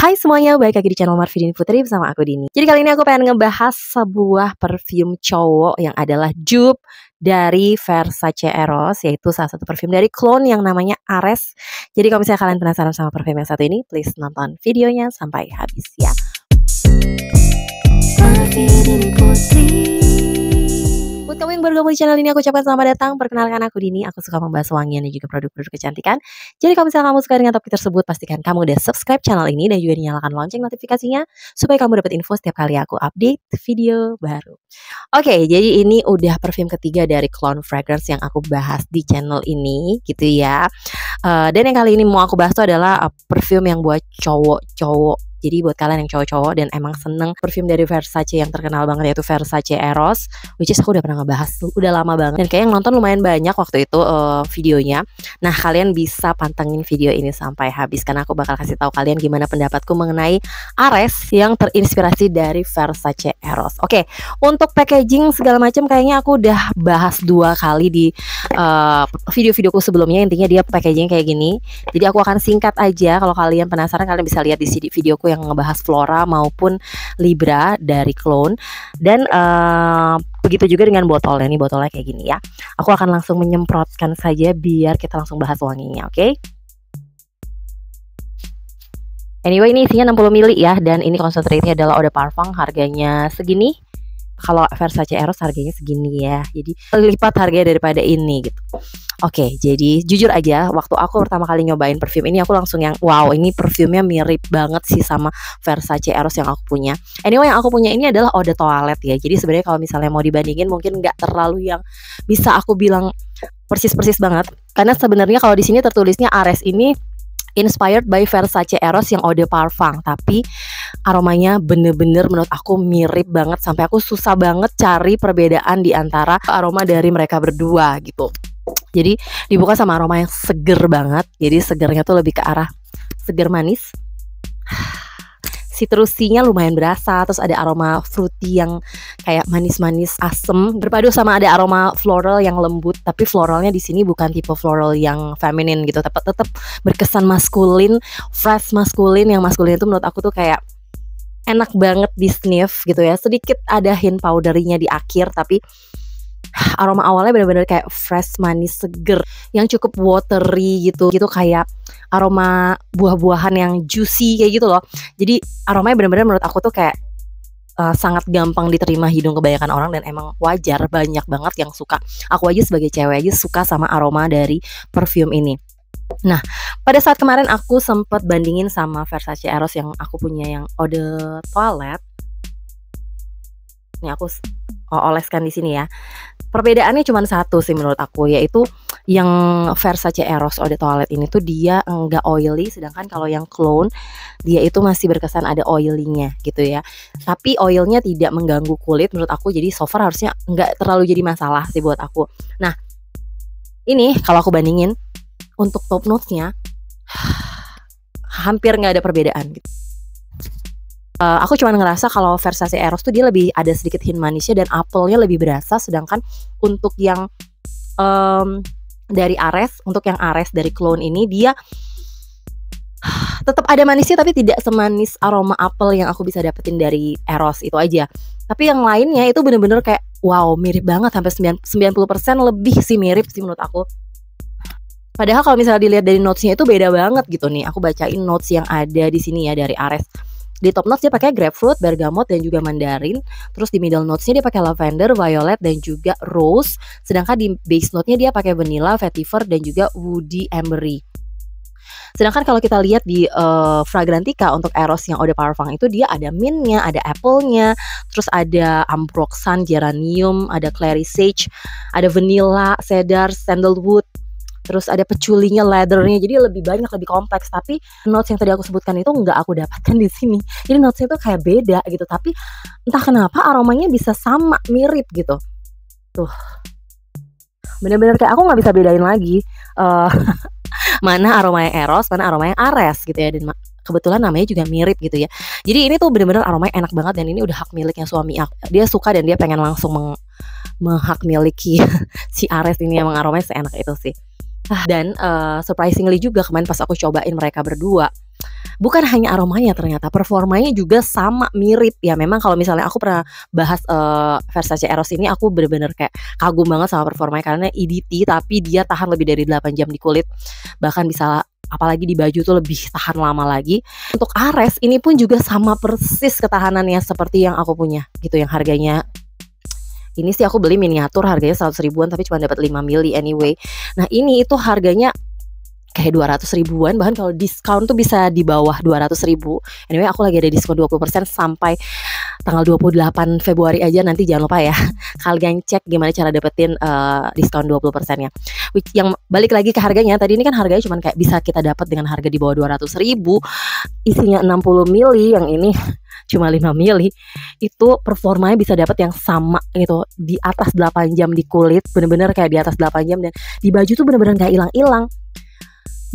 Hai semuanya, balik lagi di channel Marvidin Putri bersama aku Dini. Jadi kali ini aku pengen ngebahas sebuah parfum cowok yang adalah dupe dari Versace Eros, yaitu salah satu parfum dari Cologne yang namanya Ares. Jadi kalau misalnya kalian penasaran sama parfum yang satu ini, please nonton videonya sampai habis ya. Marvidin Putri. Buat kamu yang baru gabung di channel ini, aku ucapkan selamat datang. Perkenalkan aku Dini, aku suka membahas wangian dan juga produk-produk kecantikan. Jadi kalau misalnya kamu suka dengan topik tersebut, pastikan kamu udah subscribe channel ini dan juga dinyalakan lonceng notifikasinya supaya kamu dapat info setiap kali aku update video baru. Oke, jadi ini udah parfum ketiga dari Cologne Fragrance yang aku bahas di channel ini gitu ya. Dan yang kali ini mau aku bahas tuh adalah parfum yang buat cowok-cowok. Jadi buat kalian yang cowok-cowok dan emang seneng parfum dari Versace yang terkenal banget yaitu Versace Eros, which is aku udah pernah ngebahas udah lama banget dan kayak yang nonton lumayan banyak waktu itu videonya. Nah, kalian bisa pantengin video ini sampai habis karena aku bakal kasih tahu kalian gimana pendapatku mengenai Ares yang terinspirasi dari Versace Eros. Oke, untuk packaging segala macam kayaknya aku udah bahas 2 kali di video-videoku sebelumnya. Intinya dia packaging kayak gini. Jadi aku akan singkat aja. Kalau kalian penasaran, kalian bisa lihat di videoku yang ngebahas Flora maupun Libra dari Cologne. Dan begitu juga dengan botolnya. Ini botolnya kayak gini ya. Aku akan langsung menyemprotkan saja biar kita langsung bahas wanginya, oke? Anyway, ini isinya 60 ml ya, dan ini concentrate-nya adalah eau de parfum, harganya segini. Kalau Versace Eros harganya segini ya, jadi lipat harganya daripada ini gitu. Oke, jadi jujur aja waktu aku pertama kali nyobain parfum ini, aku langsung yang wow, ini parfumnya mirip banget sih sama Versace Eros yang aku punya. Anyway, yang aku punya ini adalah eau de toilette ya. Jadi sebenarnya kalau misalnya mau dibandingin mungkin nggak terlalu yang bisa aku bilang persis-persis banget, karena sebenarnya kalau di sini tertulisnya Ares ini inspired by Versace Eros yang eau de parfum, tapi aromanya bener-bener menurut aku mirip banget sampai aku susah banget cari perbedaan di antara aroma dari mereka berdua gitu. Jadi dibuka sama aroma yang seger banget. Jadi segernya tuh lebih ke arah seger manis. Citrusinya lumayan berasa, terus ada aroma fruity yang kayak manis-manis asem berpadu sama ada aroma floral yang lembut, tapi floralnya di sini bukan tipe floral yang feminin gitu, tapi tetap berkesan maskulin, fresh maskulin. Yang maskulin itu menurut aku tuh kayak enak banget di sniff gitu ya. Sedikit ada hint powdery-nya di akhir, tapi aroma awalnya benar-benar kayak fresh, manis, seger, yang cukup watery gitu kayak aroma buah-buahan yang juicy kayak gitu loh. Jadi aromanya benar-benar menurut aku tuh kayak sangat gampang diterima hidung kebanyakan orang, dan emang wajar banyak banget yang suka. Aku aja sebagai cewek aja suka sama aroma dari parfum ini. Nah, pada saat kemarin aku sempat bandingin sama Versace Eros yang aku punya yang eau de toilette. Ini aku oleskan di sini ya. Perbedaannya cuma satu sih menurut aku, yaitu yang Versace Eros eau de toilette ini tuh dia enggak oily, sedangkan kalau yang Cologne dia itu masih berkesan ada oiling-nya gitu ya. Tapi oilnya tidak mengganggu kulit menurut aku, jadi so far harusnya enggak terlalu jadi masalah sih buat aku. Nah, ini kalau aku bandingin untuk top notes-nya hampir nggak ada perbedaan gitu. Aku cuma ngerasa kalau Versace Eros tuh dia lebih ada sedikit hint manisnya dan apelnya lebih berasa, sedangkan untuk yang dari Ares, untuk yang Ares dari Cologne ini dia tetap ada manisnya tapi tidak semanis aroma apel yang aku bisa dapetin dari Eros itu aja. Tapi yang lainnya itu bener-bener kayak wow, mirip banget, sampai 90% lebih sih mirip sih menurut aku. Padahal kalau misalnya dilihat dari notes-nya itu beda banget gitu nih. Aku bacain notes yang ada di sini ya dari Ares. Di top notes dia pakai grapefruit, bergamot, dan juga mandarin. Terus di middle notes-nya dia pakai lavender, violet, dan juga rose. Sedangkan di base note-nya dia pakai vanilla, vetiver, dan juga woody ambery. Sedangkan kalau kita lihat di Fragrantica untuk Eros yang eau de parfum itu dia ada mint-nya, ada apple-nya, terus ada ambroxan, geranium, ada clary sage, ada vanilla, cedar, sandalwood. Terus ada peculinya, leathernya, jadi lebih banyak, lebih kompleks. Tapi notes yang tadi aku sebutkan itu nggak aku dapatkan di sini. Jadi notesnya itu kayak beda gitu. Tapi entah kenapa aromanya bisa sama, mirip gitu. Tuh, bener-bener kayak aku nggak bisa bedain lagi mana aromanya Eros, mana aromanya Ares gitu ya. Dan kebetulan namanya juga mirip gitu ya. Jadi ini tuh bener-bener aromanya enak banget, dan ini udah hak miliknya suami aku. Dia suka dan dia pengen langsung menghak miliki si Ares ini, emang aromanya seenak itu sih. Dan surprisingly juga kemarin pas aku cobain mereka berdua, bukan hanya aromanya ternyata performanya juga sama mirip ya. Memang kalau misalnya aku pernah bahas Versace Eros ini, aku bener-bener kayak kagum banget sama performanya karena EDT tapi dia tahan lebih dari 8 jam di kulit, bahkan bisa apalagi di baju tuh lebih tahan lama lagi. Untuk Ares ini pun juga sama persis ketahanannya seperti yang aku punya gitu, yang harganya ini sih aku beli miniatur harganya 100 ribuan tapi cuma dapat 5 mili anyway. Nah ini itu harganya kayak 200 ribuan, bahkan kalau diskon tuh bisa di bawah 200 ribu. Anyway aku lagi ada diskon 20% sampai tanggal 28 Februari aja, nanti jangan lupa ya kalian cek gimana cara dapetin diskon 20% ya. Yang balik lagi ke harganya, tadi ini kan harganya cuman kayak bisa kita dapat dengan harga di bawah 200 ribu, isinya 60 mili, yang ini cuma 5 mili, itu performanya bisa dapat yang sama gitu, di atas 8 jam di kulit, bener-bener kayak di atas 8 jam, dan di baju tuh bener-bener gak hilang-hilang.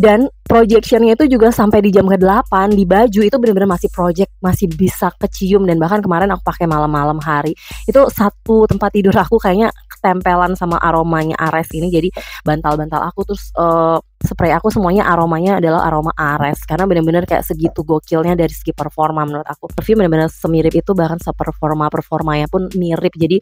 Dan projectionnya itu juga sampai di jam ke-8 di baju itu benar-benar masih project, masih bisa kecium. Dan bahkan kemarin aku pakai malam-malam hari itu satu tempat tidur aku kayaknya ketempelan sama aromanya Ares ini. Jadi bantal-bantal aku terus spray aku semuanya aromanya adalah aroma Ares, karena benar-benar kayak segitu gokilnya dari segi performa menurut aku. Perfume benar-benar semirip itu, bahkan seperformanya pun mirip. Jadi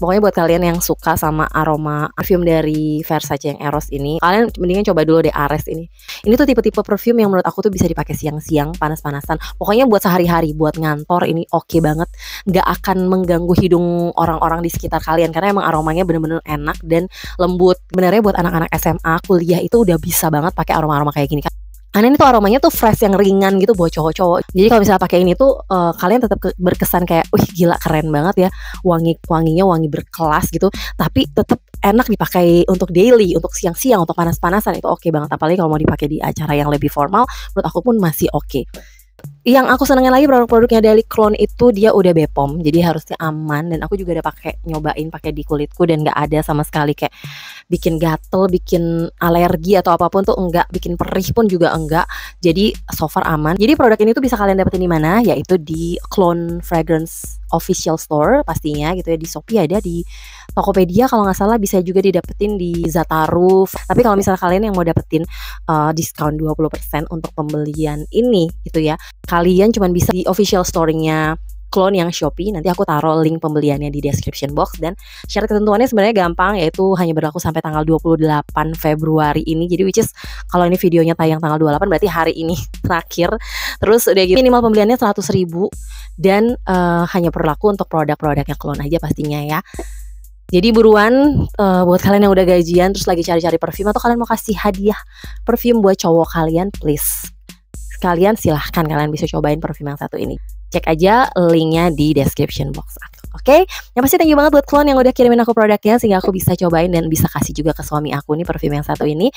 pokoknya buat kalian yang suka sama aroma perfume dari Versace yang Eros ini, kalian mendingan coba dulu deh Ares ini. Ini tuh tipe-tipe perfume yang menurut aku tuh bisa dipakai siang-siang, panas-panasan. Pokoknya buat sehari-hari, buat ngantor ini oke banget. Gak akan mengganggu hidung orang-orang di sekitar kalian, karena emang aromanya bener-bener enak dan lembut. Sebenarnya buat anak-anak SMA, kuliah itu udah bisa banget pakai aroma-aroma kayak gini kan. Karena ini tuh aromanya tuh fresh, yang ringan gitu buat cowok-cowok. Jadi kalau misalnya pakai ini tuh kalian tetap berkesan kayak, wih gila keren banget ya, wanginya wangi berkelas gitu. Tapi tetap enak dipakai untuk daily, untuk siang-siang, untuk panas-panasan itu oke banget. Apalagi kalau mau dipakai di acara yang lebih formal, menurut aku pun masih oke. Yang aku senengin lagi produk-produknya dari Clone itu dia udah BPOM, jadi harusnya aman. Dan aku juga udah nyobain pakai di kulitku dan nggak ada sama sekali kayak bikin gatel, bikin alergi atau apapun tuh enggak, bikin perih pun juga enggak. Jadi so far aman. Jadi produk ini tuh bisa kalian dapetin di mana? Yaitu di Clone Fragrance Official Store pastinya gitu ya, di Shopee ada, di Tokopedia kalau nggak salah, bisa juga didapetin di Zataru. Tapi kalau misalnya kalian yang mau dapetin diskon 20% untuk pembelian ini gitu ya, kalian cuma bisa di official store-nya Clone yang Shopee. Nanti aku taruh link pembeliannya di description box. Dan syarat ketentuannya sebenarnya gampang, yaitu hanya berlaku sampai tanggal 28 Februari ini. Jadi which is kalau ini videonya tayang tanggal 28 berarti hari ini terakhir. Terus udah gitu minimal pembeliannya 100 ribu, dan hanya berlaku untuk produk-produknya Clone aja pastinya ya. Jadi buruan buat kalian yang udah gajian terus lagi cari-cari perfume, atau kalian mau kasih hadiah perfume buat cowok kalian, please kalian silahkan, kalian bisa cobain perfume yang satu ini. Cek aja linknya di description box. Oke, yang pasti thank you banget buat Clone yang udah kirimin aku produknya sehingga aku bisa cobain dan bisa kasih juga ke suami aku nih perfume yang satu ini.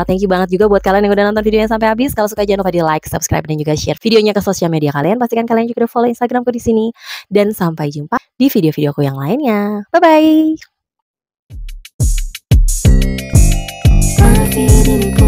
Thank you banget juga buat kalian yang udah nonton videonya sampai habis. Kalau suka jangan lupa di like, subscribe, dan juga share videonya ke sosial media kalian. Pastikan kalian juga udah follow Instagramku di sini. Dan sampai jumpa di video-videoku yang lainnya. Bye bye.